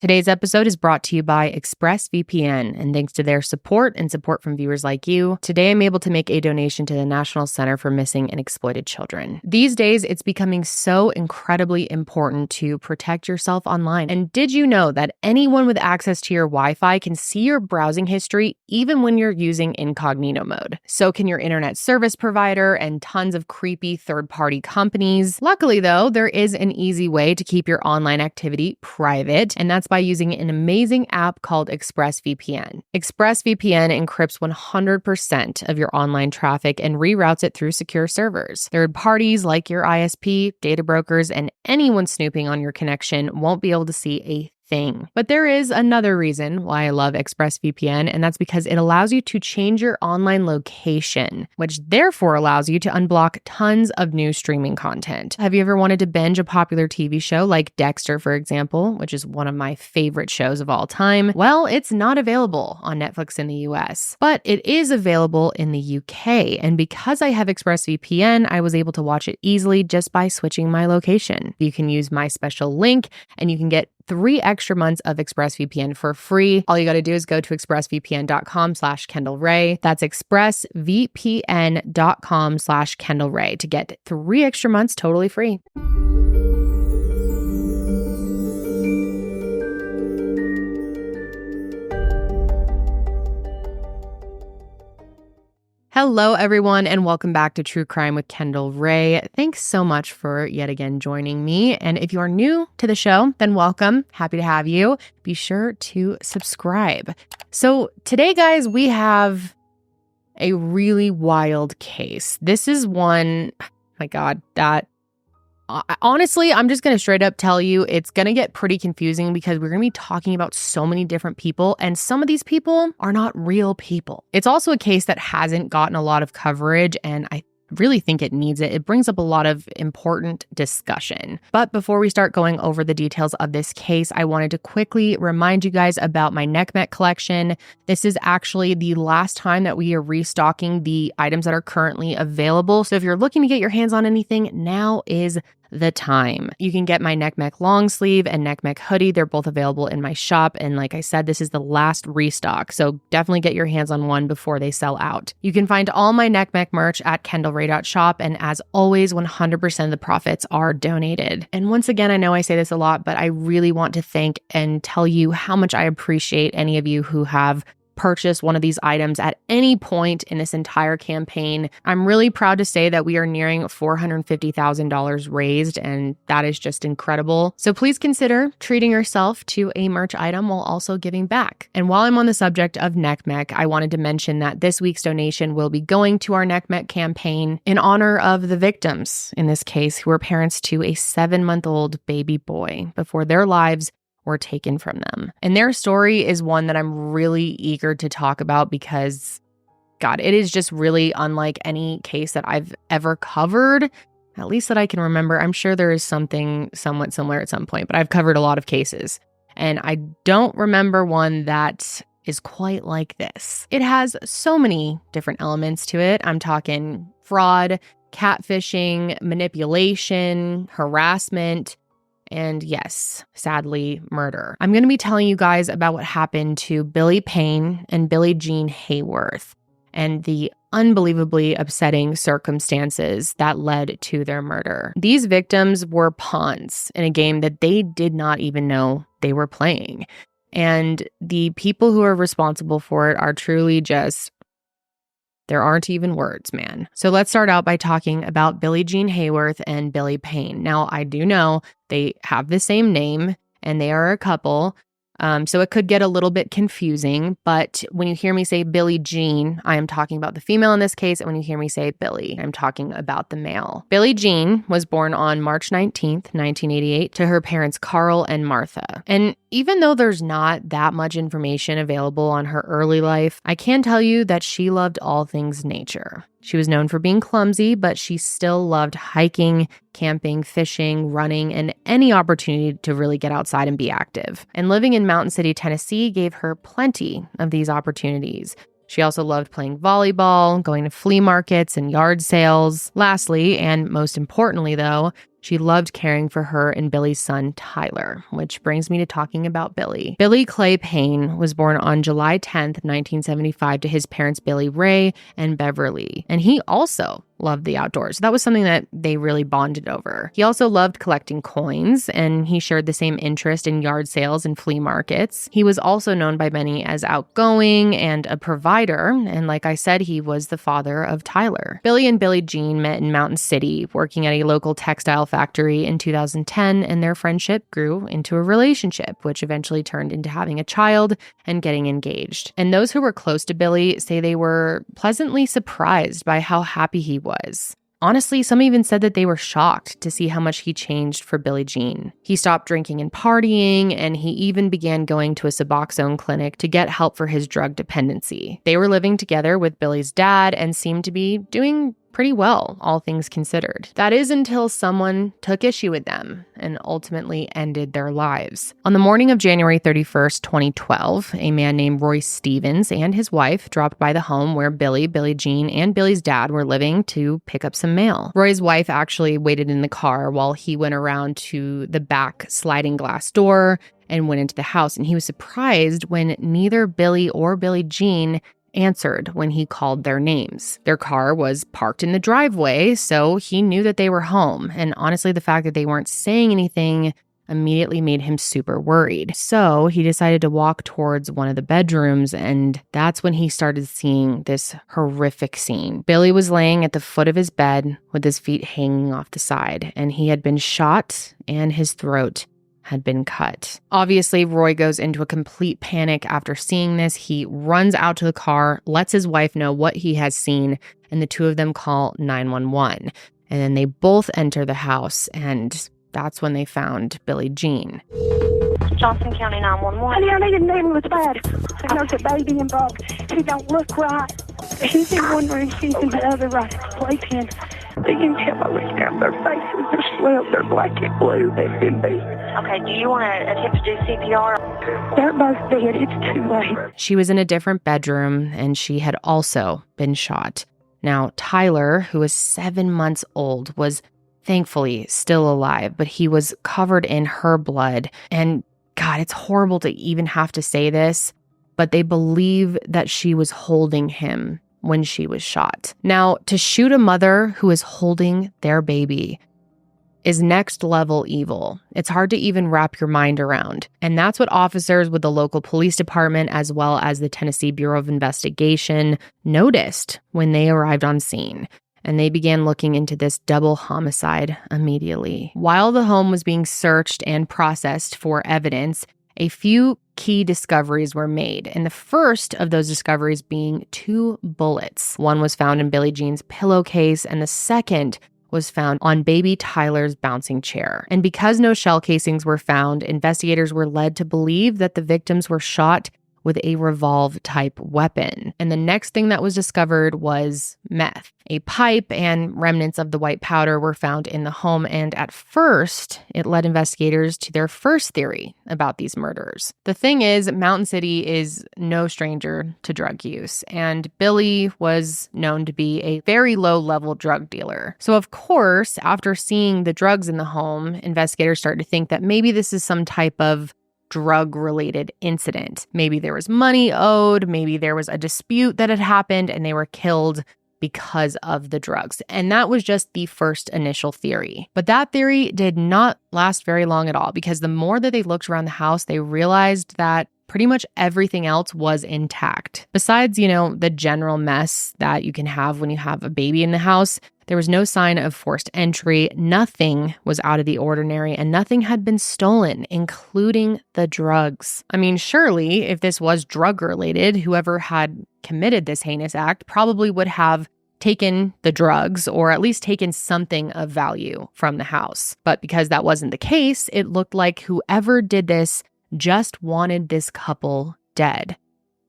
Today's episode is brought to you by ExpressVPN, and thanks to their support and support from viewers like you, today I'm able to make a donation to the National Center for Missing and Exploited Children. These days, it's becoming so incredibly important to protect yourself online. And did you know that anyone with access to your Wi-Fi can see your browsing history even when you're using incognito mode? So can your internet service provider and tons of creepy third-party companies. Luckily, though, there is an easy way to keep your online activity private, and that's by using an amazing app called ExpressVPN. ExpressVPN encrypts 100% of your online traffic and reroutes it through secure servers. Third parties like your ISP, data brokers, and anyone snooping on your connection won't be able to see a thing. But there is another reason why I love ExpressVPN, and that's because it allows you to change your online location, which therefore allows you to unblock tons of new streaming content. Have you ever wanted to binge a popular TV show like Dexter, for example, which is one of my favorite shows of all time? Well, it's not available on Netflix in the US, but it is available in the UK. And because I have ExpressVPN, I was able to watch it easily just by switching my location. You can use my special link and you can get 3 extra months of ExpressVPN for free. All you got to do is go to expressvpn.com/Kendall Rae. That's expressvpn.com/Kendall Rae to get 3 extra months totally free. Hello, everyone, and welcome back to True Crime with Kendall Rae. Thanks so much for yet again joining me. And if you are new to the show, then welcome. Happy to have you. Be sure to subscribe. So today, guys, we have a really wild case. This is one, my God, that honestly, I'm just going to straight up tell you it's going to get pretty confusing because we're going to be talking about so many different people, and some of these people are not real people. It's also a case that hasn't gotten a lot of coverage, and I really think it needs it. It brings up a lot of important discussion. But before we start going over the details of this case, I wanted to quickly remind you guys about my NECMEC collection. This is actually the last time that we are restocking the items that are currently available. So if you're looking to get your hands on anything, now is the time. You can get my NECMEC long sleeve and NECMEC hoodie. They're both available in my shop. And like I said, this is the last restock. So definitely get your hands on one before they sell out. You can find all my NECMEC merch at kendallrae.shop. And as always, 100% of the profits are donated. And once again, I know I say this a lot, but I really want to thank and tell you how much I appreciate any of you who have purchase one of these items at any point in this entire campaign. I'm really proud to say that we are nearing $450,000 raised, and that is just incredible. So please consider treating yourself to a merch item while also giving back. And while I'm on the subject of NECMEC, I wanted to mention that this week's donation will be going to our NECMEC campaign in honor of the victims in this case, who were parents to a 7-month-old baby boy before their lives were taken from them. And their story is one that I'm really eager to talk about because, God, it is just really unlike any case that I've ever covered, at least that I can remember. I'm sure there is something somewhat similar at some point, but I've covered a lot of cases. And I don't remember one that is quite like this. It has so many different elements to it. I'm talking fraud, catfishing, manipulation, harassment, and yes, sadly, murder. I'm going to be telling you guys about what happened to Billie Payne and Billie Jean Hayworth and the unbelievably upsetting circumstances that led to their murder. These victims were pawns in a game that they did not even know they were playing. And the people who are responsible for it are truly just, there aren't even words, man. So let's start out by talking about Billie Jean Hayworth and Billie Payne. Now, I do know they have the same name and they are a couple. So it could get a little bit confusing, but when you hear me say Billie Jean, I am talking about the female in this case, and when you hear me say Billie, I'm talking about the male. Billie Jean was born on March 19th, 1988, to her parents Carl and Martha. And even though there's not that much information available on her early life, I can tell you that she loved all things nature. She was known for being clumsy, but she still loved hiking, camping, fishing, running, and any opportunity to really get outside and be active. And living in Mountain City, Tennessee gave her plenty of these opportunities. She also loved playing volleyball, going to flea markets and yard sales. Lastly, and most importantly though, She loved caring for her and Billie's son, Tyler, which brings me to talking about Billie. Billie Clay Payne was born on July 10th, 1975 to his parents, Billie Rae and Beverly. And he also loved the outdoors. That was something that they really bonded over. He also loved collecting coins, and he shared the same interest in yard sales and flea markets. He was also known by many as outgoing and a provider, and like I said, he was the father of Tyler. Billie and Billie Jean met in Mountain City, working at a local textile factory in 2010, and their friendship grew into a relationship, which eventually turned into having a child and getting engaged. And those who were close to Billie say they were pleasantly surprised by how happy he was. Honestly, some even said that they were shocked to see how much he changed for Billie Jean. He stopped drinking and partying, and he even began going to a Suboxone clinic to get help for his drug dependency. They were living together with Billie's dad and seemed to be doing pretty well, all things considered. That is until someone took issue with them and ultimately ended their lives. On the morning of January 31st, 2012, a man named Roy Stevens and his wife dropped by the home where Billie Jean, and Billie's dad were living to pick up some mail. Roy's wife actually waited in the car while he went around to the back sliding glass door and went into the house, and he was surprised when neither Billie or Billie Jean answered when he called their names. Their car was parked in the driveway, so he knew that they were home. And honestly, the fact that they weren't saying anything immediately made him super worried. So he decided to walk towards one of the bedrooms, and that's when he started seeing this horrific scene. Billie was laying at the foot of his bed with his feet hanging off the side, and he had been shot and his throat had been cut. Obviously, Roy goes into a complete panic after seeing this. He runs out to the car, lets his wife know what he has seen, and the two of them call 911. And then they both enter the house, and that's when they found Billie Jean. Johnson County 911. Honey, I need an ambulance bad. There's a baby involved. She don't look right. She's in one room, she's in the other right. Playpen. You can tell by looking down their faces. They're swelled, they're black and blue. They've been beat. Okay, do you want to attempt to do CPR? They're both dead. It's too late. She was in a different bedroom, and she had also been shot. Now, Tyler, who was 7 months old, was thankfully still alive, but he was covered in her blood. And God, it's horrible to even have to say this, but they believe that she was holding him when she was shot. Now, to shoot a mother who is holding their baby is next level evil. It's hard to even wrap your mind around. And that's what officers with the local police department, as well as the Tennessee Bureau of Investigation, noticed when they arrived on scene. And they began looking into this double homicide immediately. While the home was being searched and processed for evidence, a few key discoveries were made, and the first of those discoveries being 2 bullets. One was found in Billie Jean's pillowcase, and the second was found on baby Tyler's bouncing chair. And because no shell casings were found, investigators were led to believe that the victims were shot with a revolve-type weapon. And the next thing that was discovered was meth. A pipe and remnants of the white powder were found in the home, and at first, it led investigators to their first theory about these murders. The thing is, Mountain City is no stranger to drug use, and Billie was known to be a very low-level drug dealer. So of course, after seeing the drugs in the home, investigators started to think that maybe this is some type of drug-related incident. Maybe there was money owed, maybe there was a dispute that had happened and they were killed because of the drugs. And that was just the first initial theory. But that theory did not last very long at all, because the more that they looked around the house, they realized that pretty much everything else was intact. Besides, the general mess that you can have when you have a baby in the house, there was no sign of forced entry, nothing was out of the ordinary, and nothing had been stolen, including the drugs. I mean, surely, if this was drug-related, whoever had committed this heinous act probably would have taken the drugs, or at least taken something of value from the house. But because that wasn't the case, it looked like whoever did this just wanted this couple dead.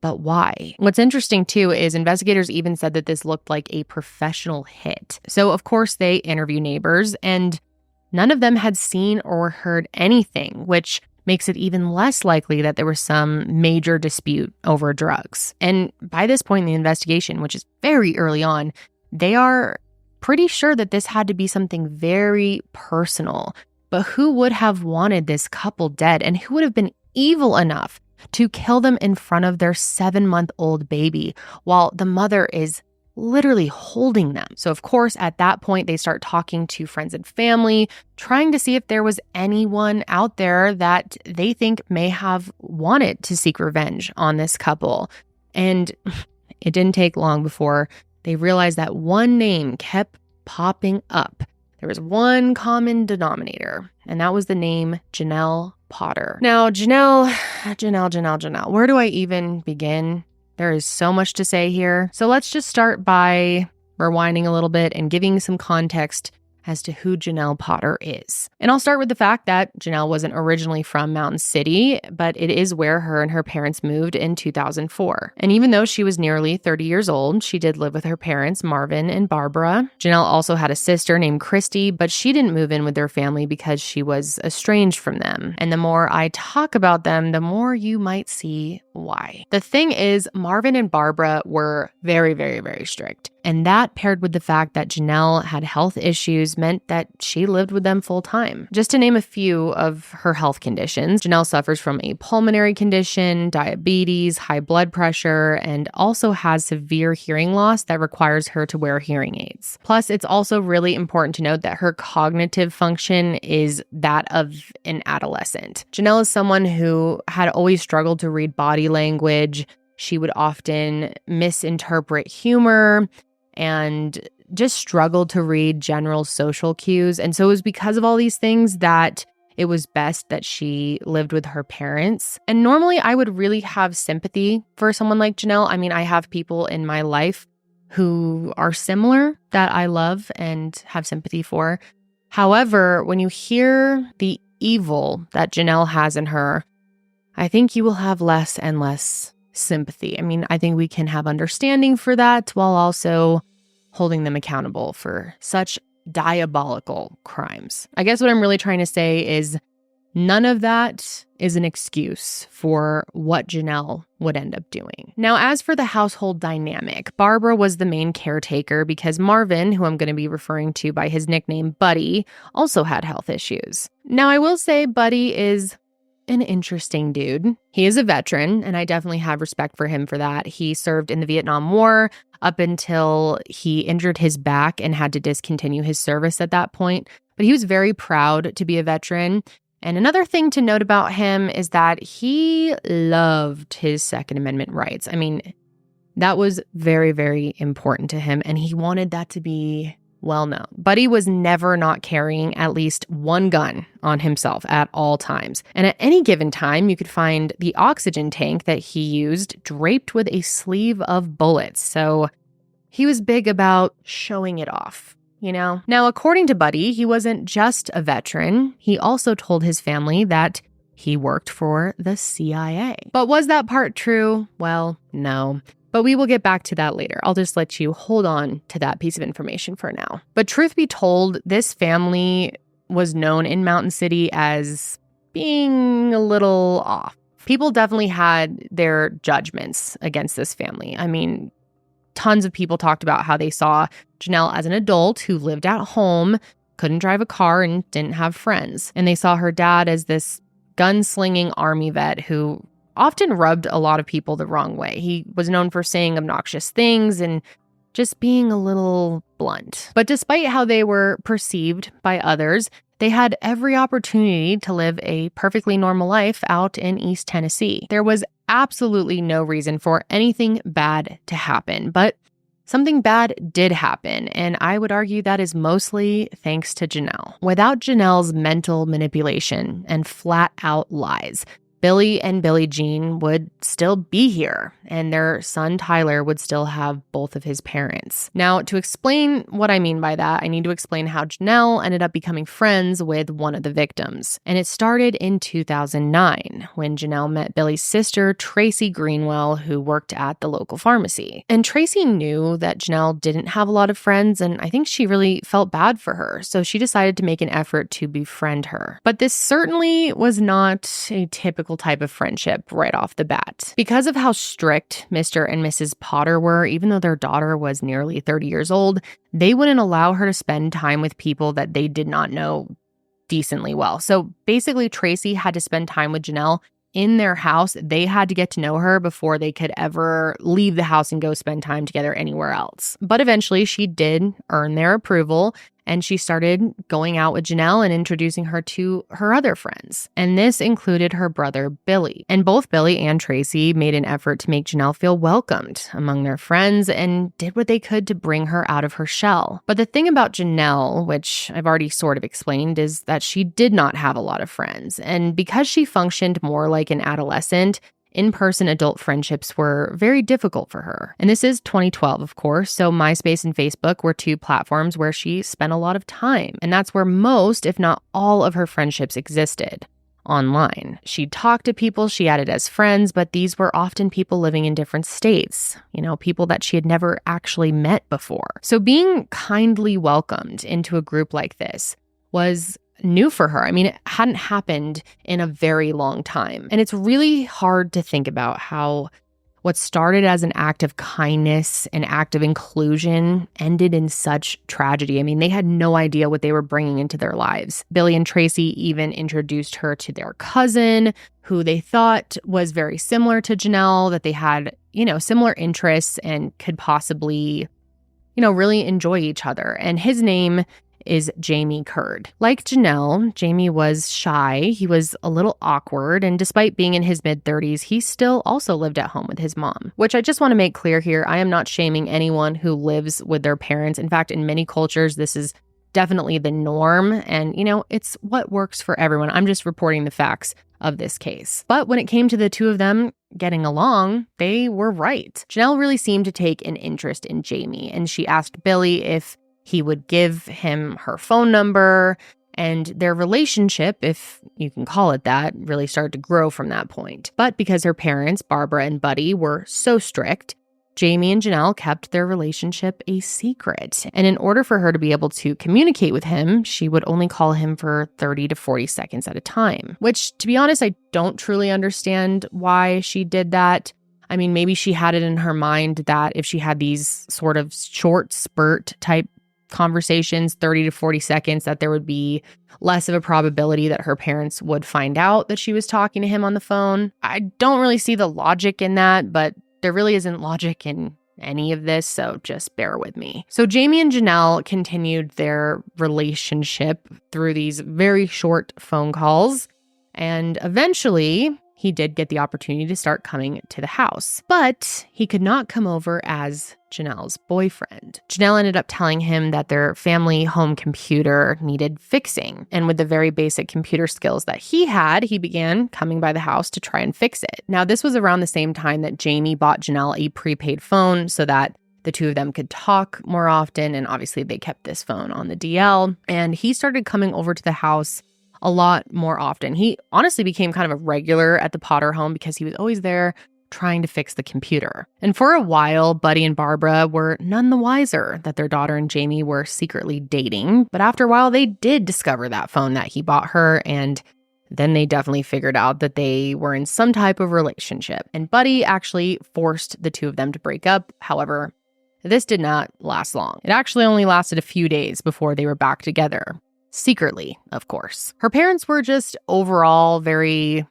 But why? What's interesting too is investigators even said that this looked like a professional hit. So of course they interview neighbors, and none of them had seen or heard anything, which makes it even less likely that there was some major dispute over drugs. And by this point in the investigation, which is very early on, they are pretty sure that this had to be something very personal. But who would have wanted this couple dead, and who would have been evil enough to kill them in front of their 7-month-old baby while the mother is literally holding them? So of course, at that point, they start talking to friends and family, trying to see if there was anyone out there that they think may have wanted to seek revenge on this couple. And it didn't take long before they realized that one name kept popping up. There was one common denominator, and that was the name Janelle Potter. Now, Janelle, where do I even begin? There is so much to say here. So let's just start by rewinding a little bit and giving some context as to who Janelle Potter is. And I'll start with the fact that Janelle wasn't originally from Mountain City, but it is where her and her parents moved in 2004. And even though she was nearly 30 years old, she did live with her parents, Marvin and Barbara. Janelle also had a sister named Christy, but she didn't move in with their family because she was estranged from them. And the more I talk about them, the more you might see why. The thing is, Marvin and Barbara were very, very, very strict. And that, paired with the fact that Janelle had health issues, meant that she lived with them full time. Just to name a few of her health conditions, Janelle suffers from a pulmonary condition, diabetes, high blood pressure, and also has severe hearing loss that requires her to wear hearing aids. Plus, it's also really important to note that her cognitive function is that of an adolescent. Janelle is someone who had always struggled to read body language. She would often misinterpret humor and just struggled to read general social cues. And so it was because of all these things that it was best that she lived with her parents. And normally I would really have sympathy for someone like Janelle. I mean, I have people in my life who are similar that I love and have sympathy for. However, when you hear the evil that Janelle has in her, I think you will have less and less sympathy. I mean, I think we can have understanding for that while also holding them accountable for such diabolical crimes. I guess what I'm really trying to say is none of that is an excuse for what Janelle would end up doing. Now, as for the household dynamic, Barbara was the main caretaker because Marvin, who I'm going to be referring to by his nickname Buddy, also had health issues. Now, I will say Buddy is an interesting dude. He is a veteran, and I definitely have respect for him for that. He served in the Vietnam War up until he injured his back and had to discontinue his service at that point. But he was very proud to be a veteran. And another thing to note about him is that he loved his Second Amendment rights. I mean, that was very, very important to him, and he wanted that to be well known. Buddy was never not carrying at least one gun on himself at all times. And at any given time, you could find the oxygen tank that he used draped with a sleeve of bullets. So he was big about showing it off, you know? Now, according to Buddy, he wasn't just a veteran. He also told his family that he worked for the CIA. But was that part true? Well, no. But we will get back to that later. I'll just let you hold on to that piece of information for now. But truth be told, this family was known in Mountain City as being a little off. People definitely had their judgments against this family. I mean, tons of people talked about how they saw Janelle as an adult who lived at home, couldn't drive a car, and didn't have friends. And they saw her dad as this gunslinging army vet who often rubbed a lot of people the wrong way. He was known for saying obnoxious things and just being a little blunt. But despite how they were perceived by others, they had every opportunity to live a perfectly normal life out in East Tennessee. There was absolutely no reason for anything bad to happen, but something bad did happen, and I would argue that is mostly thanks to Janelle. Without Janelle's mental manipulation and flat-out lies, Billie and Billie Jean would still be here, and their son Tyler would still have both of his parents. Now, to explain what I mean by that, I need to explain how Janelle ended up becoming friends with one of the victims. And it started in 2009 when Janelle met Billie's sister, Tracy Greenwell, who worked at the local pharmacy. And Tracy knew that Janelle didn't have a lot of friends, and I think she really felt bad for her, so she decided to make an effort to befriend her. But this certainly was not a typical typical type of friendship right off the bat. Because of how strict Mr. and Mrs. Potter were, even though their daughter was nearly 30 years old, they wouldn't allow her to spend time with people that they did not know decently well. So basically, Tracy had to spend time with Janelle in their house. They had to get to know her before they could ever leave the house and go spend time together anywhere else. But eventually, she did earn their approval, and she started going out with Janelle and introducing her to her other friends. And this included her brother, Billie. And both Billie and Tracy made an effort to make Janelle feel welcomed among their friends and did what they could to bring her out of her shell. But the thing about Janelle, which I've already sort of explained, is that she did not have a lot of friends. And because she functioned more like an adolescent, in-person adult friendships were very difficult for her. And this is 2012, of course, so MySpace and Facebook were two platforms where she spent a lot of time. And that's where most, if not all, of her friendships existed. Online. She'd talk to people she added as friends, but these were often people living in different states, people that she had never actually met before. So being kindly welcomed into a group like this was new for her. I mean, it hadn't happened in a very long time. And it's really hard to think about how what started as an act of kindness, an act of inclusion, ended in such tragedy. I mean, they had no idea what they were bringing into their lives. Billie and Tracy even introduced her to their cousin, who they thought was very similar to Janelle, that they had, similar interests and could possibly, really enjoy each other. And his name is Jamie Curd. Like Janelle, Jamie was shy, he was a little awkward, and despite being in his mid-30s, he still also lived at home with his mom. Which I just want to make clear here, I am not shaming anyone who lives with their parents. In fact, in many cultures, this is definitely the norm, and it's what works for everyone. I'm just reporting the facts of this case. But when it came to the two of them getting along, they were right. Janelle really seemed to take an interest in Jamie, and she asked Billie if he would give him her phone number, and their relationship, if you can call it that, really started to grow from that point. But because her parents, Barbara and Buddy, were so strict, Jamie and Janelle kept their relationship a secret. And in order for her to be able to communicate with him, she would only call him for 30 to 40 seconds at a time. Which, to be honest, I don't truly understand why she did that. I mean, maybe she had it in her mind that if she had these sort of short spurt type conversations, 30 to 40 seconds, that there would be less of a probability that her parents would find out that she was talking to him on the phone. I don't really see the logic in that, but there really isn't logic in any of this, so just bear with me. So Jamie and Janelle continued their relationship through these very short phone calls, and eventually he did get the opportunity to start coming to the house. But he could not come over as Janelle's boyfriend. Janelle ended up telling him that their family home computer needed fixing. And with the very basic computer skills that he had, he began coming by the house to try and fix it. Now, this was around the same time that Jamie bought Janelle a prepaid phone so that the two of them could talk more often. And obviously they kept this phone on the DL. And he started coming over to the house a lot more often. He honestly became kind of a regular at the Potter home because he was always there trying to fix the computer. And for a while, Buddy and Barbara were none the wiser that their daughter and Jamie were secretly dating. But after a while, they did discover that phone that he bought her, and then they definitely figured out that they were in some type of relationship. And Buddy actually forced the two of them to break up. However, this did not last long. It actually only lasted a few days before they were back together. Secretly, of course. Her parents were just overall very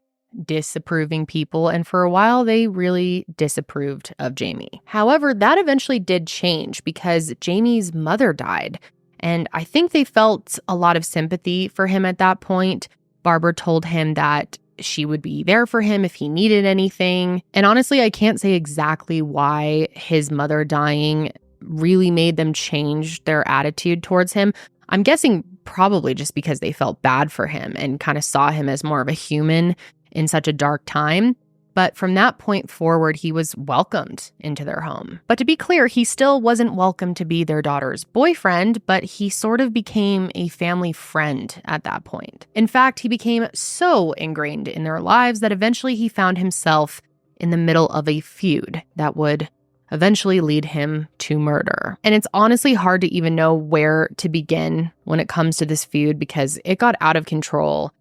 disapproving people, and for a while they really disapproved of Jamie. However, that eventually did change because Jamie's mother died, and I think they felt a lot of sympathy for him at that point. Barbara told him that she would be there for him if he needed anything, and honestly, I can't say exactly why his mother dying really made them change their attitude towards him. I'm guessing probably just because they felt bad for him and kind of saw him as more of a human in such a dark time. But from that point forward, he was welcomed into their home. But to be clear, he still wasn't welcome to be their daughter's boyfriend, but he sort of became a family friend at that point. In fact, he became so ingrained in their lives that eventually he found himself in the middle of a feud that would eventually lead him to murder. And it's honestly hard to even know where to begin when it comes to this feud because it got out of control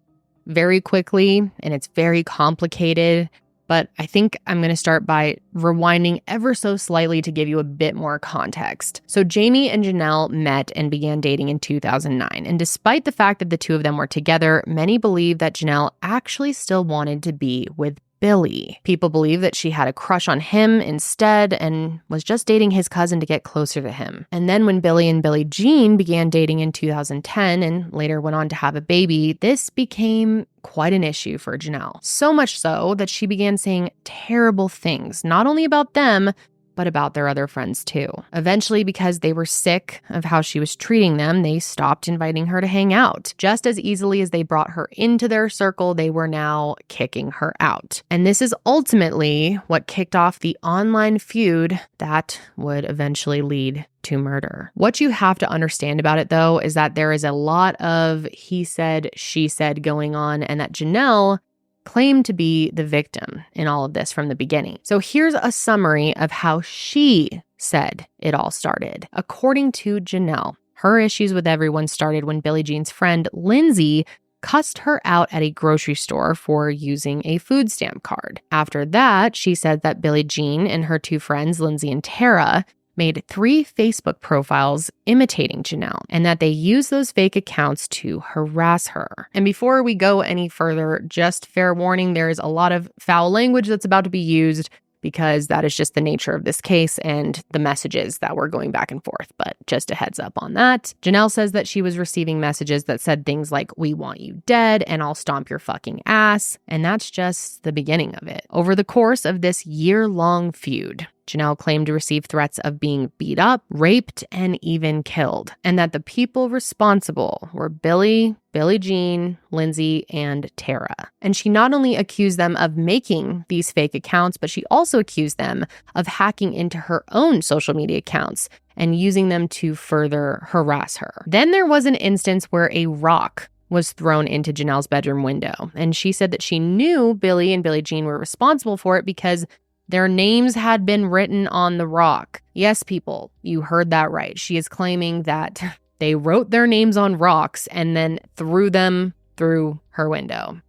very quickly, and it's very complicated. But I think I'm going to start by rewinding ever so slightly to give you a bit more context. So Jamie and Janelle met and began dating in 2009. And despite the fact that the two of them were together, many believe that Janelle actually still wanted to be with Billie. People believe that she had a crush on him instead and was just dating his cousin to get closer to him. And then when Billie and Billie Jean began dating in 2010 and later went on to have a baby, this became quite an issue for Janelle. So much so that she began saying terrible things, not only about them, but about their other friends too. Eventually, because they were sick of how she was treating them, they stopped inviting her to hang out. Just as easily as they brought her into their circle, they were now kicking her out. And this is ultimately what kicked off the online feud that would eventually lead to murder. What you have to understand about it, though, is that there is a lot of he said, she said going on, and that Janelle claimed to be the victim in all of this from the beginning. So here's a summary of how she said it all started. According to Janelle, her issues with everyone started when Billie Jean's friend Lindsay cussed her out at a grocery store for using a food stamp card. After that, she said that Billie Jean and her two friends, Lindsay and Tara, made 3 Facebook profiles imitating Janelle, and that they used those fake accounts to harass her. And before we go any further, just fair warning, there is a lot of foul language that's about to be used because that is just the nature of this case and the messages that were going back and forth. But just a heads up on that. Janelle says that she was receiving messages that said things like, "We want you dead," and "I'll stomp your fucking ass." And that's just the beginning of it. Over the course of this year-long feud, Janelle claimed to receive threats of being beat up, raped, and even killed, and that the people responsible were Billie, Billie Jean, Lindsay, and Tara. And she not only accused them of making these fake accounts, but she also accused them of hacking into her own social media accounts and using them to further harass her. Then there was an instance where a rock was thrown into Janelle's bedroom window, and she said that she knew Billie and Billie Jean were responsible for it because their names had been written on the rock. Yes, people, you heard that right. She is claiming that they wrote their names on rocks and then threw them through her window.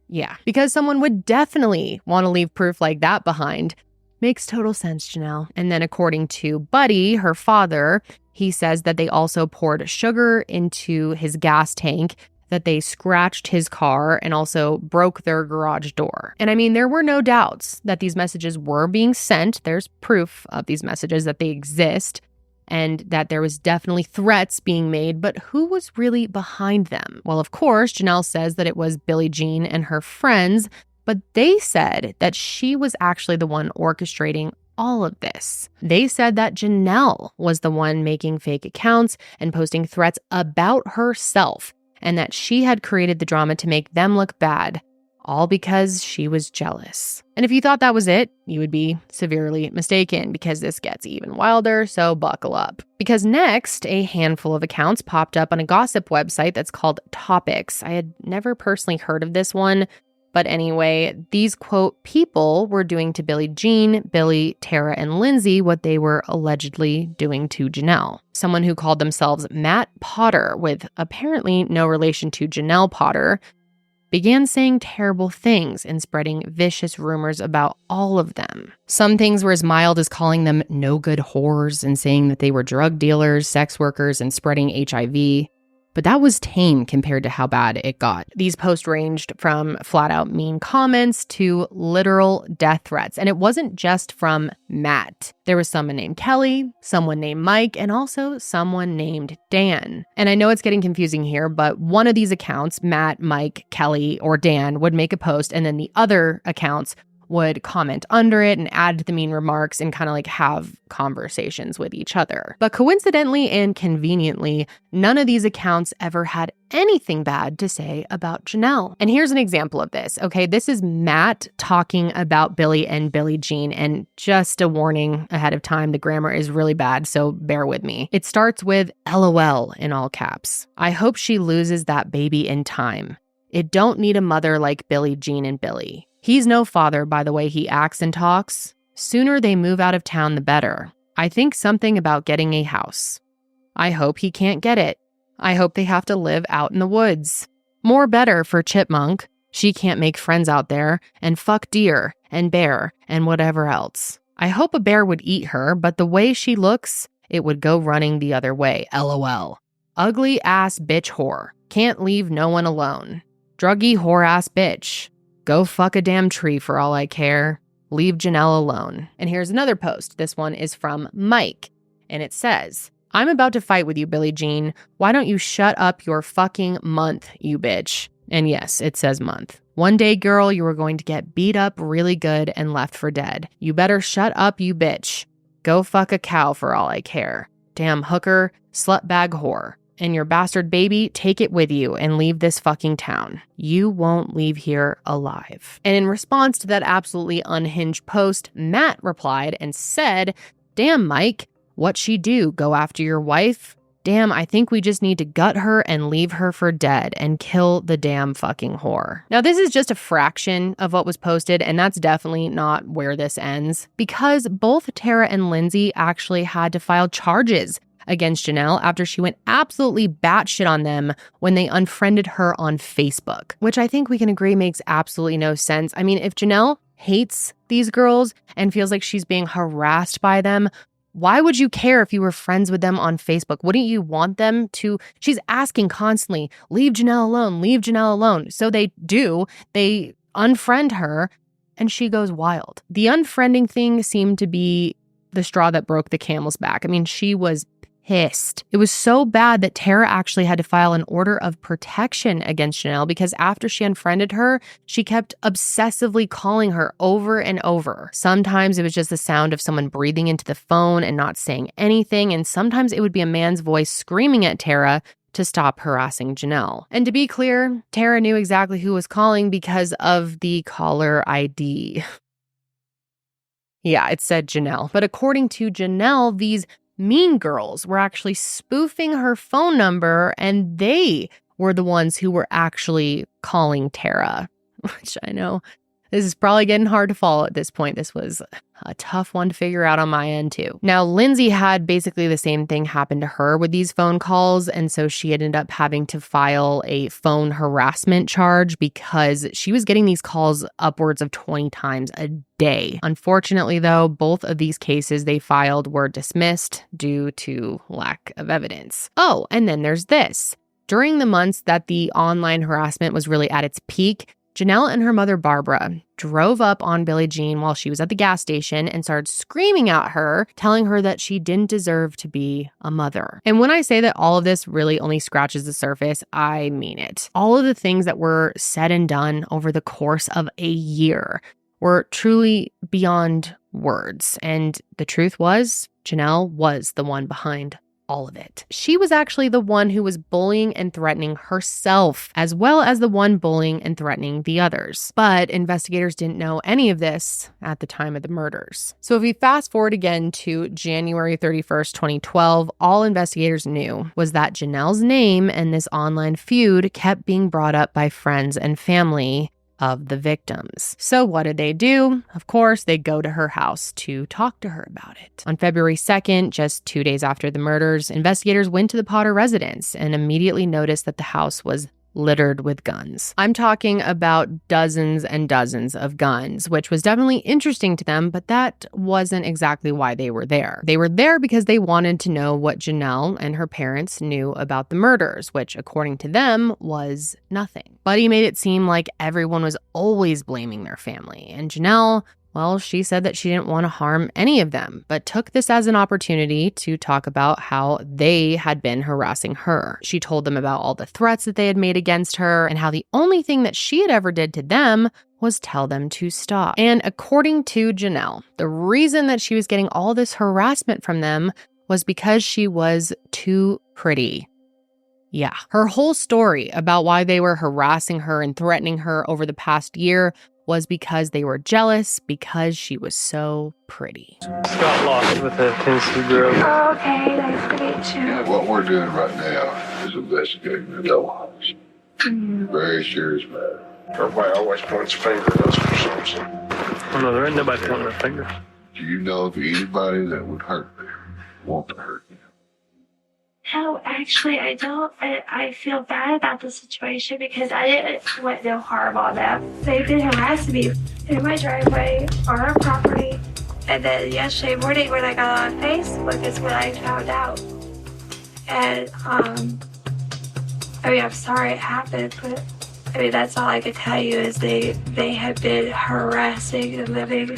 Yeah, because someone would definitely want to leave proof like that behind. Makes total sense, Janelle. And then according to Buddy, her father, he says that they also poured sugar into his gas tank, that they scratched his car and also broke their garage door. And I mean, there were no doubts that these messages were being sent. There's proof of these messages that they exist and that there was definitely threats being made, but who was really behind them? Well, of course, Janelle says that it was Billie Jean and her friends, but they said that she was actually the one orchestrating all of this. They said that Janelle was the one making fake accounts and posting threats about herself, and that she had created the drama to make them look bad, all because she was jealous. And if you thought that was it, you would be severely mistaken, because this gets even wilder, so buckle up. Because next, a handful of accounts popped up on a gossip website that's called Topics. I had never personally heard of this one, but anyway, these, quote, people were doing to Billie Jean, Billie, Tara, and Lindsay what they were allegedly doing to Janelle. Someone who called themselves Matt Potter, with apparently no relation to Janelle Potter, began saying terrible things and spreading vicious rumors about all of them. Some things were as mild as calling them no good whores and saying that they were drug dealers, sex workers, and spreading HIV. But that was tame compared to how bad it got. These posts ranged from flat out mean comments to literal death threats. And it wasn't just from Matt. There was someone named Kelly, someone named Mike, and also someone named Dan. And I know it's getting confusing here, but one of these accounts, Matt, Mike, Kelly, or Dan, would make a post, and then the other accounts would comment under it and add to the mean remarks and kind of like have conversations with each other. But coincidentally and conveniently, none of these accounts ever had anything bad to say about Janelle. And here's an example of this. Okay, this is Matt talking about Billie and Billie Jean, and just a warning ahead of time, the grammar is really bad, so bear with me. It starts with LOL in all caps. I hope she loses that baby in time. It don't need a mother like Billie Jean and Billie. He's no father by the way he acts and talks. Sooner they move out of town, the better. I think something about getting a house. I hope he can't get it. I hope they have to live out in the woods. More better for Chipmunk. She can't make friends out there, and fuck deer and bear and whatever else. I hope a bear would eat her, but the way she looks, it would go running the other way. LOL. Ugly ass bitch whore. Can't leave no one alone. Druggy whore ass bitch. Go fuck a damn tree for all I care. Leave Janelle alone. And here's another post. This one is from Mike. And it says, I'm about to fight with you, Billie Jean. Why don't you shut up your fucking month, you bitch? And yes, it says month. One day, girl, you are going to get beat up really good and left for dead. You better shut up, you bitch. Go fuck a cow for all I care. Damn hooker, slutbag whore. And your bastard baby, take it with you and leave this fucking town. You won't leave here alive. And in response to that absolutely unhinged post, Matt replied and said, damn, Mike, what'd she do? Go after your wife? Damn, I think we just need to gut her and leave her for dead and kill the damn fucking whore. Now, this is just a fraction of what was posted, and that's definitely not where this ends, because both Tara and Lindsay actually had to file charges against Janelle after she went absolutely batshit on them when they unfriended her on Facebook, which I think we can agree makes absolutely no sense. I mean, if Janelle hates these girls and feels like she's being harassed by them, why would you care if you were friends with them on Facebook? Wouldn't you want them to? She's asking constantly, leave Janelle alone, leave Janelle alone. So they do. They unfriend her and she goes wild. The unfriending thing seemed to be the straw that broke the camel's back. I mean, she was pissed. It was so bad that Tara actually had to file an order of protection against Janelle because after she unfriended her, she kept obsessively calling her over and over. Sometimes it was just the sound of someone breathing into the phone and not saying anything, and sometimes it would be a man's voice screaming at Tara to stop harassing Janelle. And to be clear, Tara knew exactly who was calling because of the caller ID. Yeah, it said Janelle. But according to Janelle, these mean girls were actually spoofing her phone number, and they were the ones who were actually calling Tara, which I know this is probably getting hard to follow at this point. This was a tough one to figure out on my end too. Now, Lindsay had basically the same thing happen to her with these phone calls, and so she ended up having to file a phone harassment charge because she was getting these calls upwards of 20 times a day. Unfortunately, though, both of these cases they filed were dismissed due to lack of evidence. Oh, and then there's this. During the months that the online harassment was really at its peak, Janelle and her mother, Barbara, drove up on Billie Jean while she was at the gas station and started screaming at her, telling her that she didn't deserve to be a mother. And when I say that all of this really only scratches the surface, I mean it. All of the things that were said and done over the course of a year were truly beyond words. And the truth was, Janelle was the one behind all of it. She was actually the one who was bullying and threatening herself, as well as the one bullying and threatening the others. But investigators didn't know any of this at the time of the murders. So if we fast forward again to January 31st, 2012, all investigators knew was that Janelle's name and this online feud kept being brought up by friends and family of the victims. So what did they do? Of course, they go to her house to talk to her about it. On February 2nd, just 2 days after the murders, investigators went to the Potter residence and immediately noticed that the house was littered with guns. I'm talking about dozens and dozens of guns, which was definitely interesting to them, but that wasn't exactly why they were there. They were there because they wanted to know what Janelle and her parents knew about the murders, which according to them was nothing. Buddy made it seem like everyone was always blaming their family, and Janelle, well, she said that she didn't want to harm any of them, but took this as an opportunity to talk about how they had been harassing her. She told them about all the threats that they had made against her and how the only thing that she had ever did to them was tell them to stop. And according to Janelle, the reason that she was getting all this harassment from them was because she was too pretty. Yeah, her whole story about why they were harassing her and threatening her over the past year was because they were jealous because she was so pretty. Got lost with a Tennessee girl. Oh, okay, nice to meet you. Yeah, what we're doing right now is investigating the double. Very serious matter. Everybody always points a finger at us for something. Oh, no, there ain't nobody pointing their fingers. Do you know of anybody that would hurt them, want to hurt them? No, actually, I don't. I feel bad about the situation because I didn't want no harm on them. They did harass me in my driveway on our property. And then yesterday morning when I got on Facebook is when I found out. And, I'm sorry it happened, but, that's all I can tell you is they have been harassing the living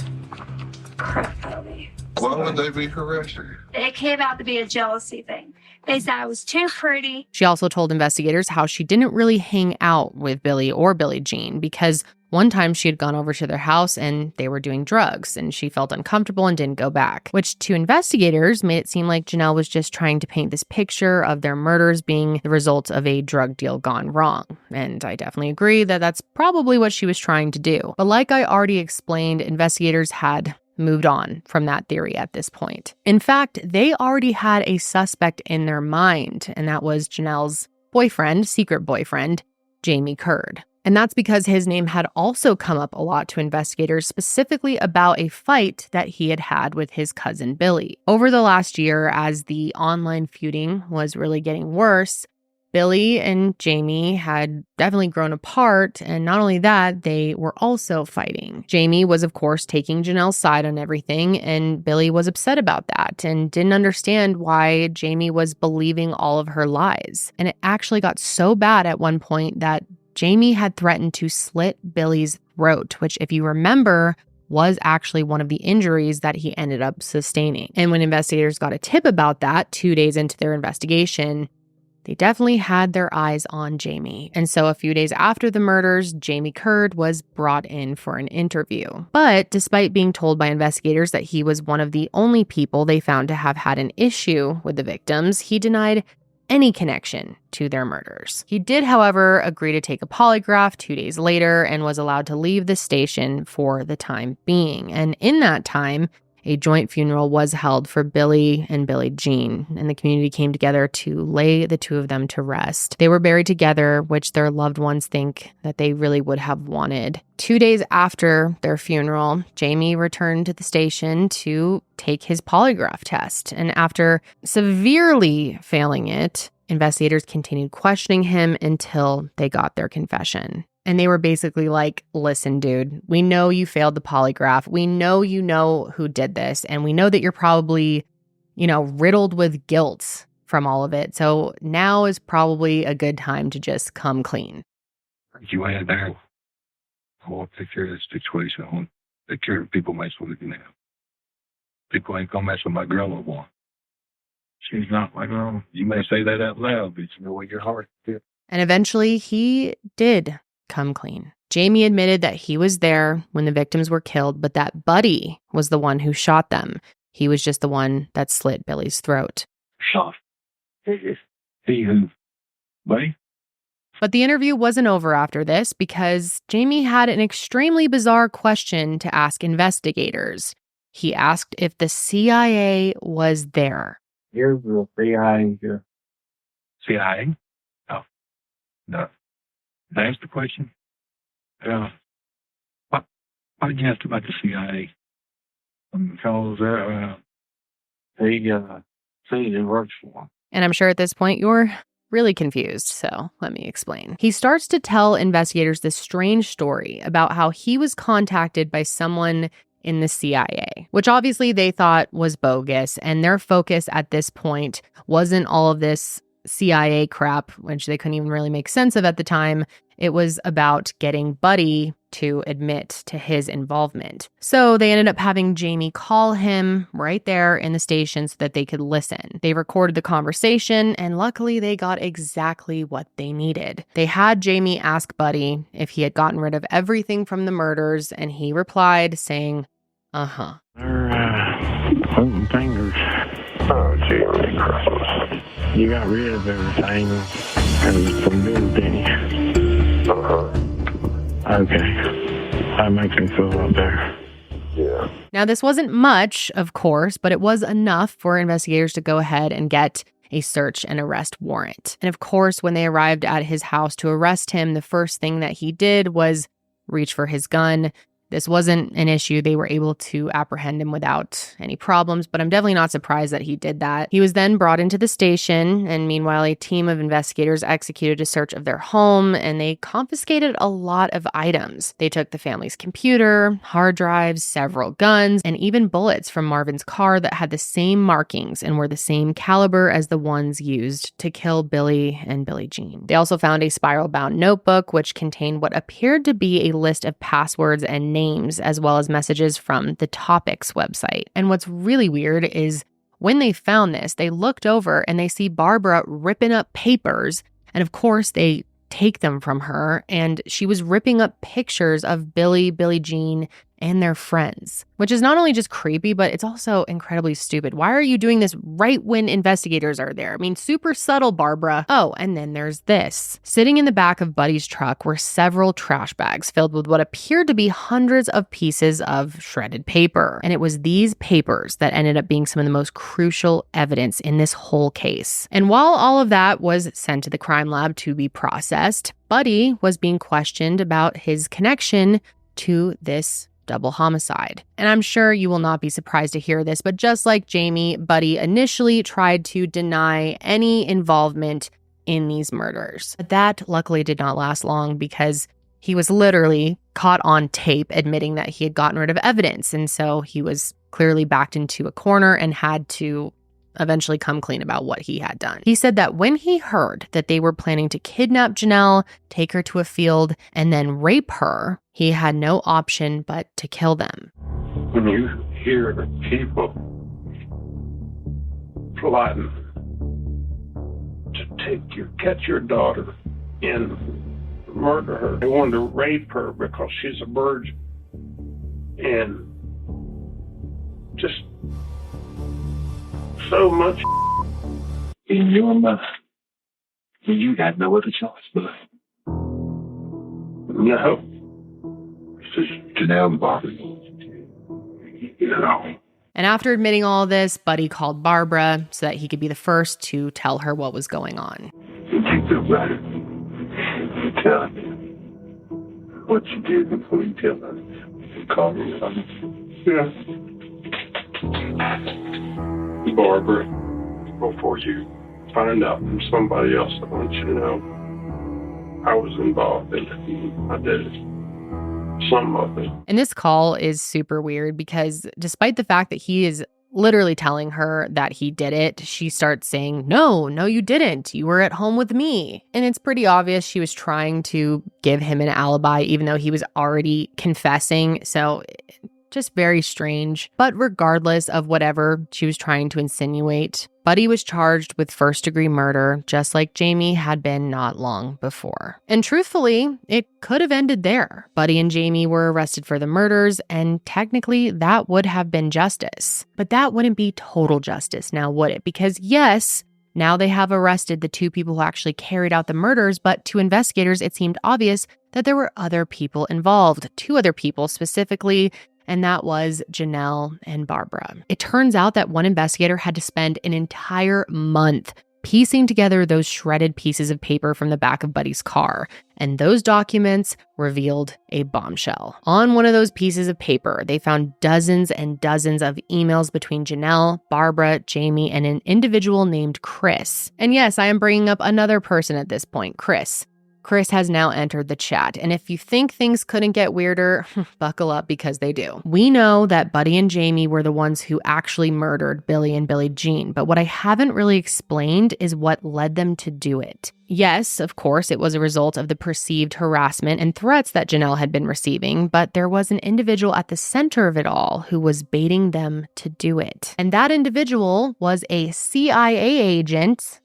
crap out of me. Why would they be harassing? It came out to be a jealousy thing. They said I was too pretty. She also told investigators how she didn't really hang out with Billie or Billie Jean because one time she had gone over to their house and they were doing drugs and she felt uncomfortable and didn't go back, which to investigators made it seem like Janelle was just trying to paint this picture of their murders being the result of a drug deal gone wrong. And I definitely agree that that's probably what she was trying to do. But like I already explained, investigators had moved on from that theory at this point. In fact, they already had a suspect in their mind, and that was Janelle's boyfriend, secret boyfriend, Jamie Curd. And that's because his name had also come up a lot to investigators, specifically about a fight that he had had with his cousin Billie. Over the last year, as the online feuding was really getting worse, Billie and Jamie had definitely grown apart, and not only that, they were also fighting. Jamie was, of course, taking Janelle's side on everything, and Billie was upset about that and didn't understand why Jamie was believing all of her lies. And it actually got so bad at one point that Jamie had threatened to slit Billie's throat, which, if you remember, was actually one of the injuries that he ended up sustaining. And when investigators got a tip about that 2 days into their investigation, they definitely had their eyes on Jamie. And so a few days after the murders, Jamie Curd was brought in for an interview. But despite being told by investigators that he was one of the only people they found to have had an issue with the victims, he denied any connection to their murders. He did, however, agree to take a polygraph 2 days later and was allowed to leave the station for the time being. And in that time, a joint funeral was held for Billie and Billie Jean, and the community came together to lay the two of them to rest. They were buried together, which their loved ones think that they really would have wanted. 2 days after their funeral, Jamie returned to the station to take his polygraph test, and after severely failing it, investigators continued questioning him until they got their confession. And they were basically like, listen, dude, we know you failed the polygraph. We know you know who did this. And we know that you're probably, riddled with guilt from all of it. So now is probably a good time to just come clean. You ain't there. I want to take care of this situation. I want to take care of people mess with you now. People ain't gonna mess with my girl no more. She's not my girl. You may say that out loud, but you know what your heart is. And eventually he did come clean. Jamie admitted that he was there when the victims were killed, but that Buddy was the one who shot them. He was just the one that slit Billie's throat. Shot. He who? Buddy? But the interview wasn't over after this because Jamie had an extremely bizarre question to ask investigators. He asked if the CIA was there. Here's the CIA here. CIA? Oh. No. That's the question. Why did you ask about the CIA? Because he works for them. And I'm sure at this point you're really confused, so let me explain. He starts to tell investigators this strange story about how he was contacted by someone in the CIA, which obviously they thought was bogus, and their focus at this point wasn't all of this CIA crap, which they couldn't even really make sense of at the time. It was about getting Buddy to admit to his involvement. So they ended up having Jamie call him right there in the station so that they could listen. They recorded the conversation, and luckily they got exactly what they needed. They had Jamie ask Buddy if he had gotten rid of everything from the murders, and he replied saying, uh-huh. They're pointing fingers. Oh, gee, Merry Christmas. You got rid of everything and was from Billie, didn't you? Uh-huh. Okay. That makes me feel a lot better. Yeah. Now, this wasn't much, of course, but it was enough for investigators to go ahead and get a search and arrest warrant. And of course, when they arrived at his house to arrest him, the first thing that he did was reach for his gun This wasn't an issue. They were able to apprehend him without any problems, but I'm definitely not surprised that he did that. He was then brought into the station, and meanwhile, a team of investigators executed a search of their home, and they confiscated a lot of items. They took the family's computer, hard drives, several guns, and even bullets from Marvin's car that had the same markings and were the same caliber as the ones used to kill Billie and Billie Jean. They also found a spiral-bound notebook, which contained what appeared to be a list of passwords and names, as well as messages from the Topics website. And what's really weird is when they found this, they looked over and they see Barbara ripping up papers. And of course, they take them from her. And she was ripping up pictures of Billie, Billie Jean, and their friends, which is not only just creepy, but it's also incredibly stupid. Why are you doing this right when investigators are there? I mean, super subtle, Barbara. Oh, and then there's this. Sitting in the back of Buddy's truck were several trash bags filled with what appeared to be hundreds of pieces of shredded paper. And it was these papers that ended up being some of the most crucial evidence in this whole case. And while all of that was sent to the crime lab to be processed, Buddy was being questioned about his connection to this double homicide. And I'm sure you will not be surprised to hear this, but just like Jamie, Buddy initially tried to deny any involvement in these murders. But that luckily did not last long because he was literally caught on tape admitting that he had gotten rid of evidence. And so he was clearly backed into a corner and had to eventually come clean about what he had done. He said that when he heard that they were planning to kidnap Janelle, take her to a field, and then rape her, he had no option but to kill them. When you hear people plotting to catch your daughter and murder her, they want to rape her because she's a virgin, and just so much in your mind, you had no other choice but no. It's just Janelle and Barbara. No. And after admitting all of this, Buddy called Barbara so that he could be the first to tell her what was going on. Did you feel better? Tell me what you did before you tell us. Call me something. Yeah. Barbara, before you find out from somebody else, I want you to know I was involved in it. I did it. Some of it. And this call is super weird because despite the fact that he is literally telling her that he did it, she starts saying, no, you didn't. You were at home with me. And it's pretty obvious she was trying to give him an alibi, even though he was already confessing. So just very strange. But regardless of whatever she was trying to insinuate, Buddy was charged with first-degree murder, just like Jamie had been not long before. And truthfully, it could have ended there. Buddy and Jamie were arrested for the murders, and technically that would have been justice. But that wouldn't be total justice now, would it? Because yes, now they have arrested the two people who actually carried out the murders, but to investigators, it seemed obvious that there were other people involved, two other people specifically, and that was Janelle and Barbara. It turns out that one investigator had to spend an entire month piecing together those shredded pieces of paper from the back of Buddy's car, and those documents revealed a bombshell. On one of those pieces of paper, they found dozens and dozens of emails between Janelle, Barbara, Jamie, and an individual named Chris. And yes, I am bringing up another person at this point, Chris. Chris has now entered the chat, and if you think things couldn't get weirder, buckle up because they do. We know that Buddy and Jamie were the ones who actually murdered Billie and Billie Jean, but what I haven't really explained is what led them to do it. Yes, of course, it was a result of the perceived harassment and threats that Janelle had been receiving, but there was an individual at the center of it all who was baiting them to do it. And that individual was a CIA agent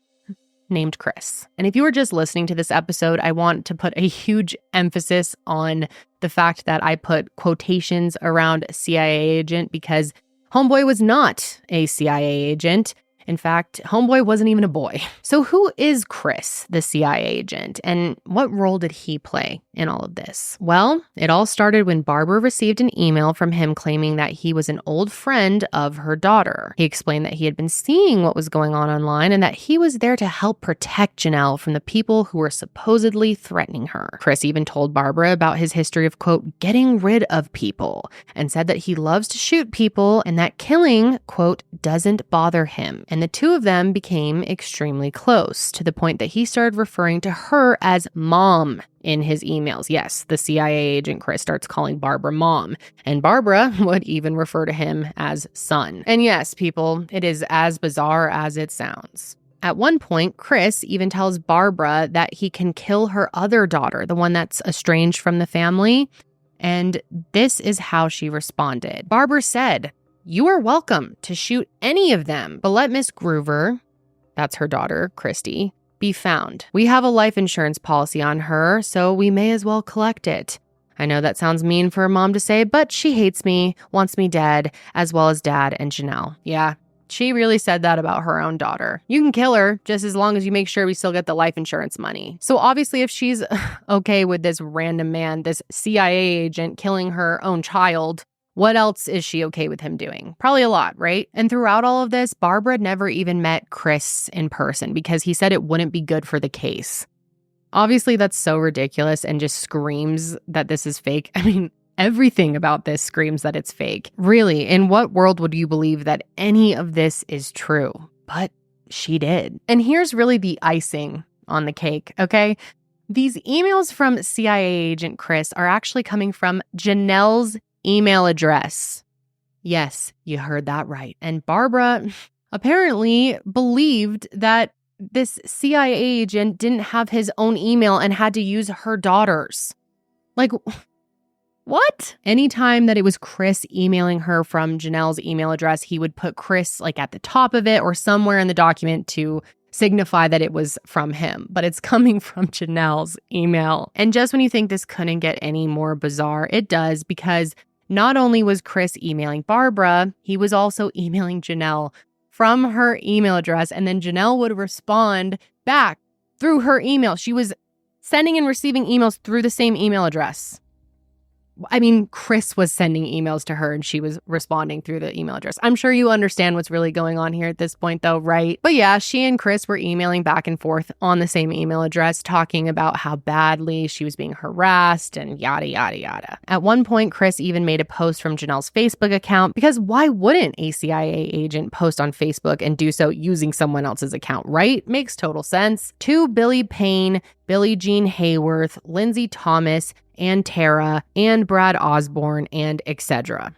named Chris. And if you were just listening to this episode, I want to put a huge emphasis on the fact that I put quotations around CIA agent because Homeboy was not a CIA agent. In fact, Homeboy wasn't even a boy. So who is Chris, the CIA agent, and what role did he play? in all of this? Well, it all started when Barbara received an email from him claiming that he was an old friend of her daughter. He explained that he had been seeing what was going on online and that he was there to help protect Janelle from the people who were supposedly threatening her. Chris even told Barbara about his history of, quote, getting rid of people, and said that he loves to shoot people and that killing, quote, doesn't bother him. And the two of them became extremely close, to the point that he started referring to her as mom in his emails. Yes, the CIA agent Chris starts calling Barbara mom, and Barbara would even refer to him as son. And yes, people, it is as bizarre as it sounds. At one point, Chris even tells Barbara that he can kill her other daughter, the one that's estranged from the family. And this is how she responded. Barbara said, "You are welcome to shoot any of them, but let Miss Groover," that's her daughter, Christy, "be found. We have a life insurance policy on her, so we may as well collect it." I know that sounds mean for a mom to say, but she hates me, wants me dead, as well as Dad and Janelle. Yeah, she really said that about her own daughter. You can kill her, just as long as you make sure we still get the life insurance money. So obviously if she's okay with this random man, this CIA agent killing her own child, what else is she okay with him doing? Probably a lot, right? And throughout all of this, Barbara never even met Chris in person because he said it wouldn't be good for the case. Obviously, that's so ridiculous and just screams that this is fake. I mean, everything about this screams that it's fake. Really, in what world would you believe that any of this is true? But she did. And here's really the icing on the cake, okay? These emails from CIA agent Chris are actually coming from Janelle's email address. Yes, you heard that right. And Barbara apparently believed that this CIA agent didn't have his own email and had to use her daughter's. Like, what? Anytime that it was Chris emailing her from Janelle's email address, he would put Chris like at the top of it or somewhere in the document to signify that it was from him, but it's coming from Janelle's email. And just when you think this couldn't get any more bizarre, it does, because not only was Chris emailing Barbara, he was also emailing Janelle from her email address, and then Janelle would respond back through her email. She was sending and receiving emails through the same email address. I mean, Chris was sending emails to her and she was responding through the email address. I'm sure you understand what's really going on here at this point though, right? But yeah, she and Chris were emailing back and forth on the same email address, talking about how badly she was being harassed and yada, yada, yada. At one point, Chris even made a post from Janelle's Facebook account, because why wouldn't a CIA agent post on Facebook and do so using someone else's account, right? Makes total sense. To Billie Payne, Billie Jean Hayworth, Lindsay Thomas, and Tara, and Brad Osborne, and etc.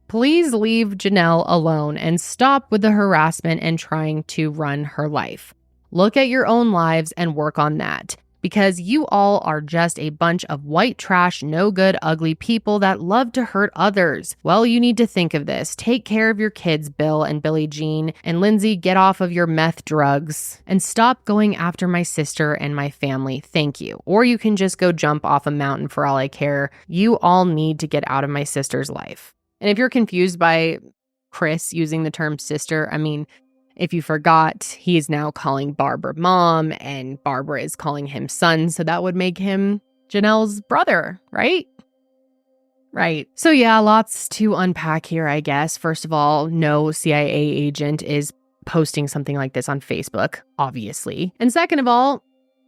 Please leave Janelle alone and stop with the harassment and trying to run her life. Look at your own lives and work on that, because you all are just a bunch of white trash, no good, ugly people that love to hurt others. Well, you need to think of this. Take care of your kids, Bill and Billie Jean, and Lindsay, get off of your meth drugs and stop going after my sister and my family. Thank you. Or you can just go jump off a mountain for all I care. You all need to get out of my sister's life. And if you're confused by Chris using the term sister, I mean, if you forgot, he is now calling Barbara mom and Barbara is calling him son. So that would make him Janelle's brother, right? Right. So yeah, lots to unpack here, I guess. First of all, no CIA agent is posting something like this on Facebook, obviously. And second of all,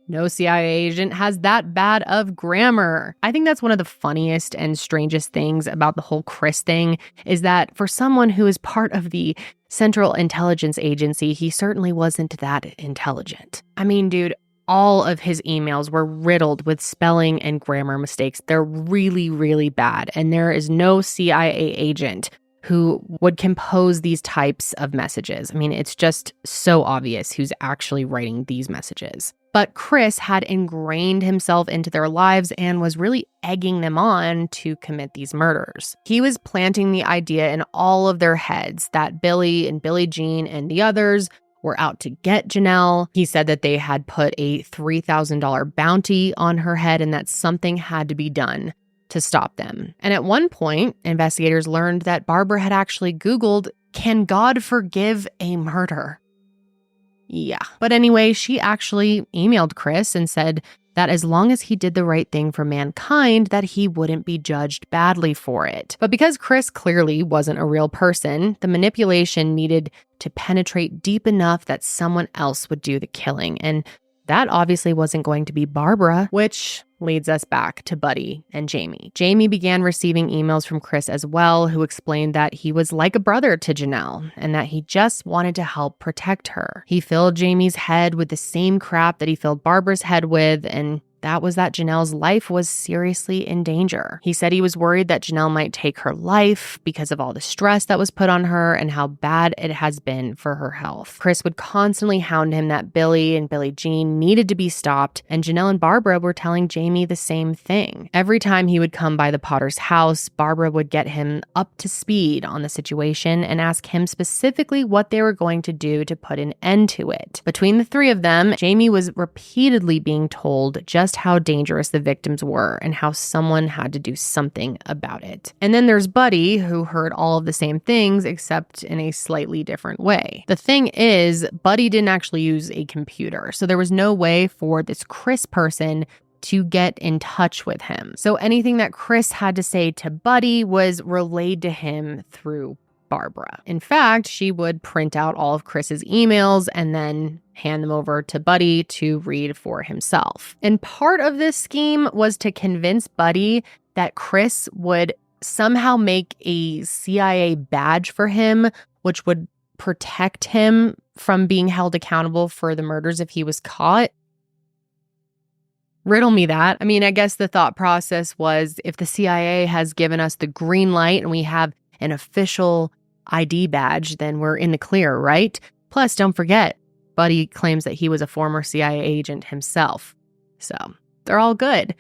no CIA agent has that bad of grammar. I think that's one of the funniest and strangest things about the whole Chris thing, is that for someone who is part of the Central Intelligence Agency, he certainly wasn't that intelligent. I mean, dude, all of his emails were riddled with spelling and grammar mistakes. They're really, really bad. And there is no CIA agent who would compose these types of messages. I mean, it's just so obvious who's actually writing these messages. But Chris had ingrained himself into their lives and was really egging them on to commit these murders. He was planting the idea in all of their heads that Billie and Billie Jean and the others were out to get Janelle. He said that they had put a $3,000 bounty on her head and that something had to be done to stop them. And at one point, investigators learned that Barbara had actually Googled, "Can God forgive a murder?" Yeah. But anyway, she actually emailed Chris and said that as long as he did the right thing for mankind, that he wouldn't be judged badly for it. But because Chris clearly wasn't a real person, the manipulation needed to penetrate deep enough that someone else would do the killing. And that obviously wasn't going to be Barbara, which leads us back to Buddy and Jamie. Jamie began receiving emails from Chris as well, who explained that he was like a brother to Janelle and that he just wanted to help protect her. He filled Jamie's head with the same crap that he filled Barbara's head with, and that was that Janelle's life was seriously in danger. He said he was worried that Janelle might take her life because of all the stress that was put on her and how bad it has been for her health. Chris would constantly hound him that Billie and Billie Jean needed to be stopped, and Janelle and Barbara were telling Jamie the same thing. Every time he would come by the Potter's house, Barbara would get him up to speed on the situation and ask him specifically what they were going to do to put an end to it. Between the three of them, Jamie was repeatedly being told just how dangerous the victims were and how someone had to do something about it. And then there's Buddy, who heard all of the same things except in a slightly different way. The thing is, Buddy didn't actually use a computer, so there was no way for this Chris person to get in touch with him. So anything that Chris had to say to Buddy was relayed to him through Barbara. In fact, she would print out all of Chris's emails and then hand them over to Buddy to read for himself. And part of this scheme was to convince Buddy that Chris would somehow make a CIA badge for him, which would protect him from being held accountable for the murders if he was caught. Riddle me that. I mean, I guess the thought process was, if the CIA has given us the green light and we have an official ID badge, then we're in the clear, right? Plus, don't forget, Buddy claims that he was a former CIA agent himself. So they're all good.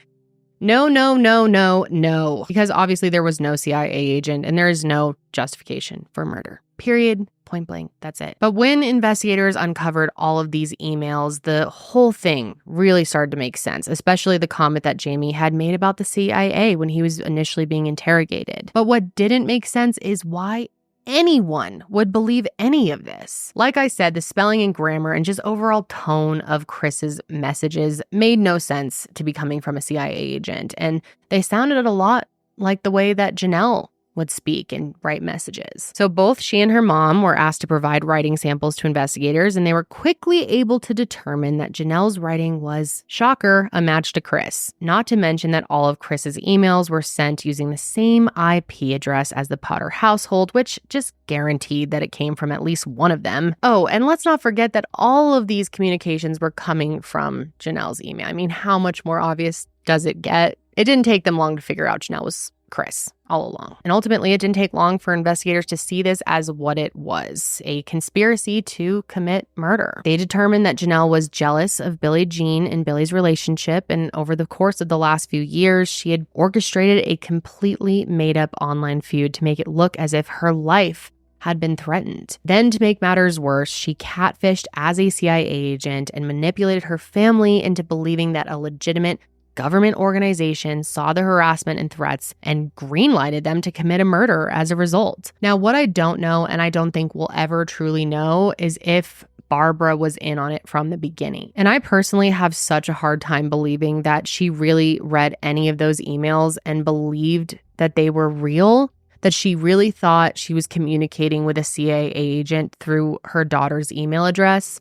No. Because obviously there was no CIA agent and there is no justification for murder. Period. Point blank. That's it. But when investigators uncovered all of these emails, the whole thing really started to make sense, especially the comment that Jamie had made about the CIA when he was initially being interrogated. But what didn't make sense is why anyone would believe any of this. Like I said, the spelling and grammar and just overall tone of Chris's messages made no sense to be coming from a CIA agent, and they sounded a lot like the way that Janelle would speak and write messages. So both she and her mom were asked to provide writing samples to investigators, and they were quickly able to determine that Janelle's writing was, shocker, a match to Chris. Not to mention that all of Chris's emails were sent using the same IP address as the Potter household, which just guaranteed that it came from at least one of them. Oh, and let's not forget that all of these communications were coming from Janelle's email. I mean, how much more obvious does it get? It didn't take them long to figure out Janelle was Chris all along. And ultimately, it didn't take long for investigators to see this as what it was, a conspiracy to commit murder. They determined that Janelle was jealous of Billie Jean and Billie's relationship, and over the course of the last few years, she had orchestrated a completely made-up online feud to make it look as if her life had been threatened. Then, to make matters worse, she catfished as a CIA agent and manipulated her family into believing that a legitimate government organization saw the harassment and threats and greenlighted them to commit a murder as a result. Now, what I don't know, and I don't think we'll ever truly know, is if Barbara was in on it from the beginning. And I personally have such a hard time believing that she really read any of those emails and believed that they were real, that she really thought she was communicating with a CIA agent through her daughter's email address.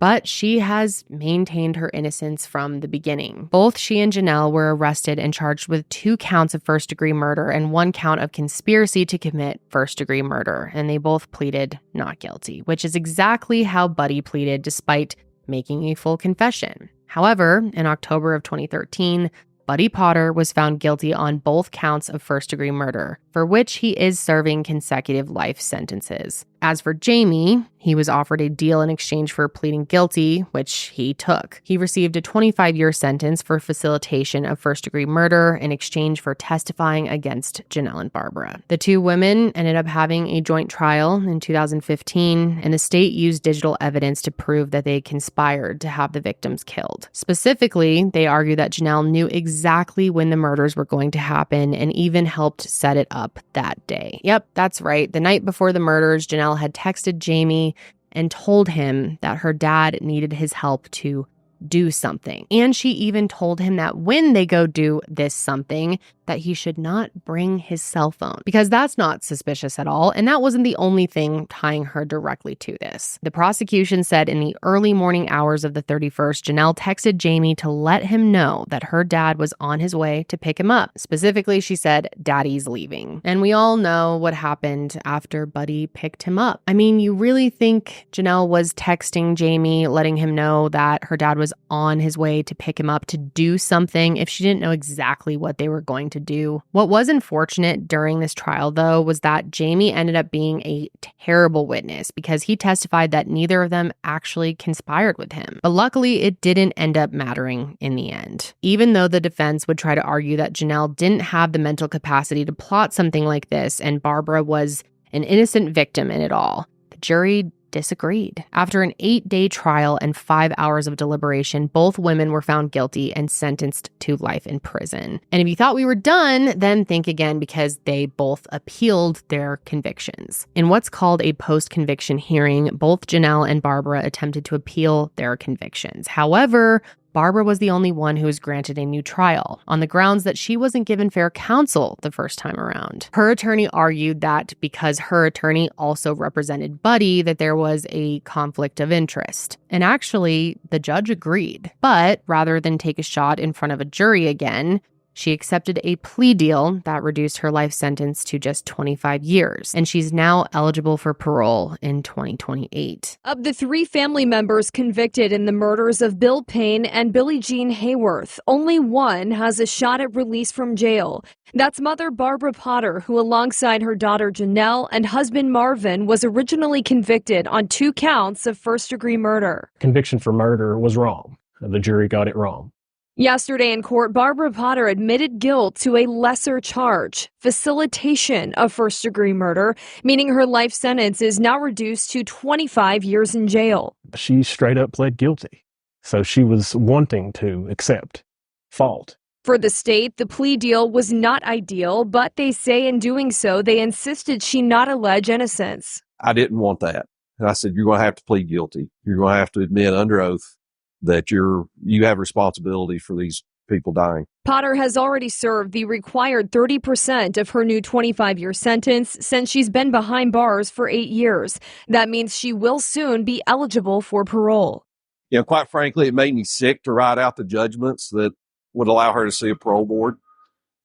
But she has maintained her innocence from the beginning. Both she and Janelle were arrested and charged with 2 counts of first-degree murder and 1 count of conspiracy to commit first-degree murder, and they both pleaded not guilty, which is exactly how Buddy pleaded despite making a full confession. However, in October of 2013, Buddy Potter was found guilty on both counts of first-degree murder, for which he is serving consecutive life sentences. As for Jamie, he was offered a deal in exchange for pleading guilty, which he took. He received a 25-year sentence for facilitation of first-degree murder in exchange for testifying against Janelle and Barbara. The 2 women ended up having a joint trial in 2015, and the state used digital evidence to prove that they conspired to have the victims killed. Specifically, they argue that Janelle knew exactly when the murders were going to happen and even helped set it up that day. Yep, that's right. The night before the murders, Janelle had texted Jamie and told him that her dad needed his help to do something. And she even told him that when they go do this something, that he should not bring his cell phone, because that's not suspicious at all. And that wasn't the only thing tying her directly to this. The prosecution said in the early morning hours of the 31st, Janelle texted Jamie to let him know that her dad was on his way to pick him up. Specifically, she said, "Daddy's leaving." And we all know what happened after Buddy picked him up. I mean, you really think Janelle was texting Jamie, letting him know that her dad was on his way to pick him up to do something if she didn't know exactly what they were going to do? What was unfortunate during this trial, though, was that Jamie ended up being a terrible witness because he testified that neither of them actually conspired with him. But luckily, it didn't end up mattering in the end. Even though the defense would try to argue that Janelle didn't have the mental capacity to plot something like this and Barbara was an innocent victim in it all, the jury disagreed. After an 8-day trial and 5 hours of deliberation, both women were found guilty and sentenced to life in prison. And if you thought we were done, then think again, because they both appealed their convictions. In what's called a post-conviction hearing, both Janelle and Barbara attempted to appeal their convictions. However, Barbara was the only one who was granted a new trial on the grounds that she wasn't given fair counsel the first time around. Her attorney argued that because her attorney also represented Buddy, that there was a conflict of interest. And actually, the judge agreed. But rather than take a shot in front of a jury again, she accepted a plea deal that reduced her life sentence to just 25 years, and she's now eligible for parole in 2028. Of the 3 family members convicted in the murders of Bill Payne and Billie Jean Hayworth, only one has a shot at release from jail. That's mother Barbara Potter, who alongside her daughter Janelle and husband Marvin was originally convicted on 2 counts of first-degree murder. Conviction for murder was wrong. The jury got it wrong. Yesterday in court, Barbara Potter admitted guilt to a lesser charge, facilitation of first-degree murder, meaning her life sentence is now reduced to 25 years in jail. She straight up pled guilty, so she was wanting to accept fault. For the state, the plea deal was not ideal, but they say in doing so, they insisted she not allege innocence. I didn't want that. And I said, you're going to have to plead guilty. You're going to have to admit under oath that you have responsibility for these people dying. Potter has already served the required 30% of her new 25-year sentence since she's been behind bars for 8 years. That means she will soon be eligible for parole. You know, quite frankly, it made me sick to write out the judgments that would allow her to see a parole board.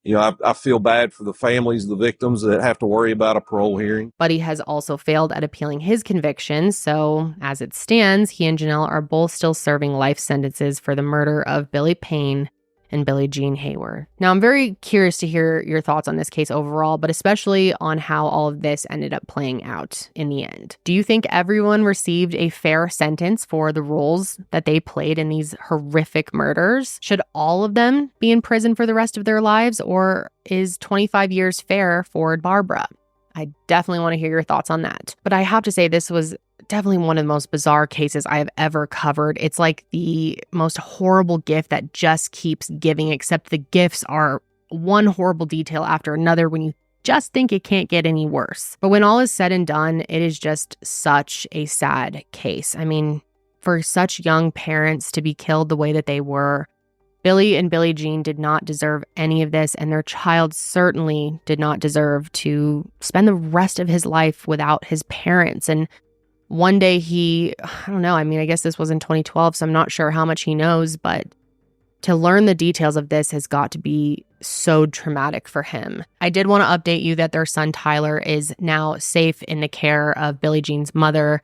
You know, I feel bad for the families of the victims that have to worry about a parole hearing. Buddy has also failed at appealing his conviction, so as it stands, he and Janelle are both still serving life sentences for the murder of Billie Payne and Billie Jean Hayworth. Now, I'm very curious to hear your thoughts on this case overall, but especially on how all of this ended up playing out in the end. Do you think everyone received a fair sentence for the roles that they played in these horrific murders? Should all of them be in prison for the rest of their lives, or is 25 years fair for Barbara? I definitely want to hear your thoughts on that. But I have to say, this was definitely one of the most bizarre cases I have ever covered. It's like the most horrible gift that just keeps giving, except the gifts are one horrible detail after another when you just think it can't get any worse. But when all is said and done, it is just such a sad case. I mean, for such young parents to be killed the way that they were, Billie and Billie Jean did not deserve any of this, and their child certainly did not deserve to spend the rest of his life without his parents. And one day I guess this was in 2012, so I'm not sure how much he knows, but to learn the details of this has got to be so traumatic for him. I did want to update you that their son Tyler is now safe in the care of Billie Jean's mother.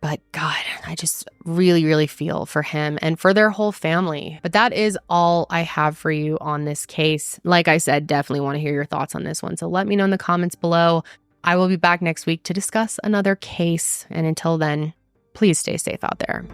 But God, I just really, really feel for him and for their whole family. But that is all I have for you on this case. Like I said, definitely want to hear your thoughts on this one. So let me know in the comments below. I will be back next week to discuss another case. And until then, please stay safe out there.